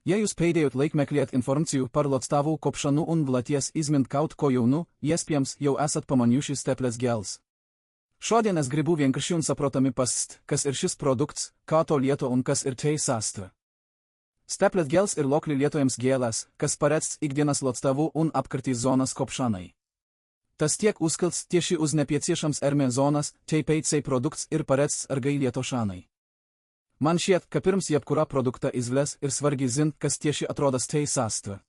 Jei jūs pēdējot laikmeklēt informaciju par lotstavu kopšanu un vlaties izmint kaut ko jaunu, iespējams jau esat pamanījuši steples gels. Šodien es gribu vienkārši un saprotami pastāstīt, kas ir šis produkts, kā to lieto un kas ir tai sastāvdaļa. Steples gels ir lokli lietojams gēlēs, kas paredz ikdienas lotstavu un apkartīs zonas kopšanai. Tas tiek uzskats tieši uz nepieciešams ermē zonas, TPC produkts ir paredz argai lietošanai. Man šķiet, ka pirms jebkurā produkta izvēles ir svarīgi zint, kas tieši atrodas tai sastāvdaļā.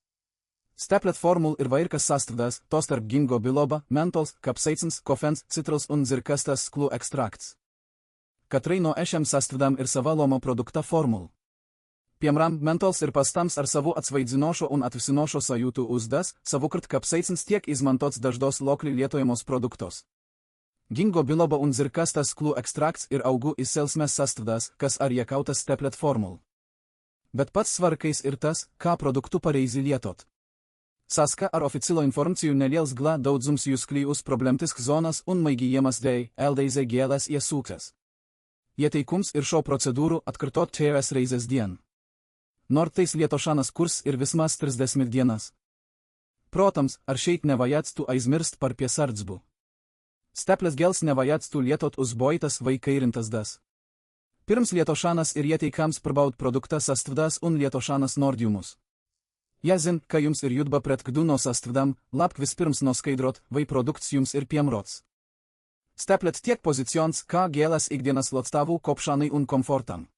Steples formula ir vairākas sastāvdaļas, tostarp gingo biloba, mentols, kapsaicins, kofens, citruls un zirkastas sklu ekstrakts. Katrai no šiem sastāvdaļām ir sava loma produkta formula. Piemēram, mentols ir pastāms ar savu atsvaidzinošo un atvesinošo sajūtu uzdas, savukārt kapsaicins tiek izmantots dažos lokli lietojamos produktos. Gingo biloba un zirkastas sklu ekstrakts ir augu izcelsmes sastāvdaļas, kas arī iekļautas Steples formulā. Bet pats svarīgākais ir tas, kā produktu pareizi lietot. Saskaņā ar oficiālo informāciju neliels glā daudzums jūs kļūs problemātisks zonas un maigījamas dēļ LDZ gēlēs iesūktas. Ieteikums ir šo procedūru atkārtot 4 reizes dienā. Nortais lietošanas kurs ir vismaz 30 dienas. Protams, ar šeit nevajadzētu aizmirst par piesardzību. Steples gels nevajadzētu lietot uz boitas vai kairintas das. Pirms lietošanas ir ieteikams pārbaudīt produkta sastāvdaļas un lietošanas norādījumus. Ja zin, ka jums ir jūtba pret kādu no sastāvdaļām, labāk vispirms noskaidrot, vai produkts jums ir piemērots. Steples tiek pozicionēts kā gēlas ikdienas lotstavu kopšanai un komfortam.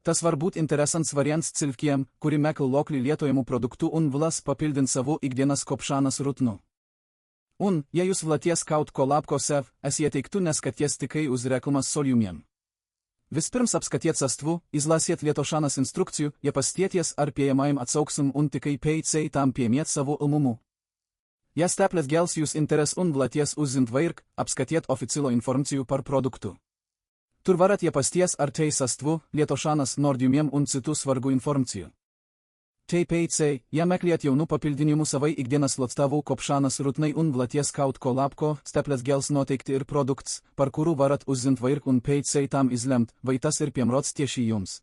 Tas var būt interesants variants cilvēkiem, kuri meklē lokli lietojamu produktu un vēlas papildināt savu ikdienas kopšanas rutinu. Un, ja jūs vēlaties kaut ko labāko sev, es ieteiktu neskaties tikai uz reklamas solījumiem. Vispirms apskatiet sastāvu, izlasiet lietošanas instrukciju, iepastieties ar pieejamajiem atsauksmēm un tikai pēc tam piemiet savu lēmumu. Ja Steples gels jūs interes un vēlaties uzzint vairāk, apskatiet oficiālo informāciju par produktu. Tur varat iepasties ar tai sastāvu, lietošanas norādījumiem un citu svarīgu informāciju. TPC, ja meklējat jaunu papildinājumu savai ikdienas lotstavu kopšanas rutinai un vēlaties kaut ko labāko, Steples gels noteikti ir produkts, par kuru varat uzzint vairāk un pēc tam izlemt, vai tas ir piemērots tieši jums.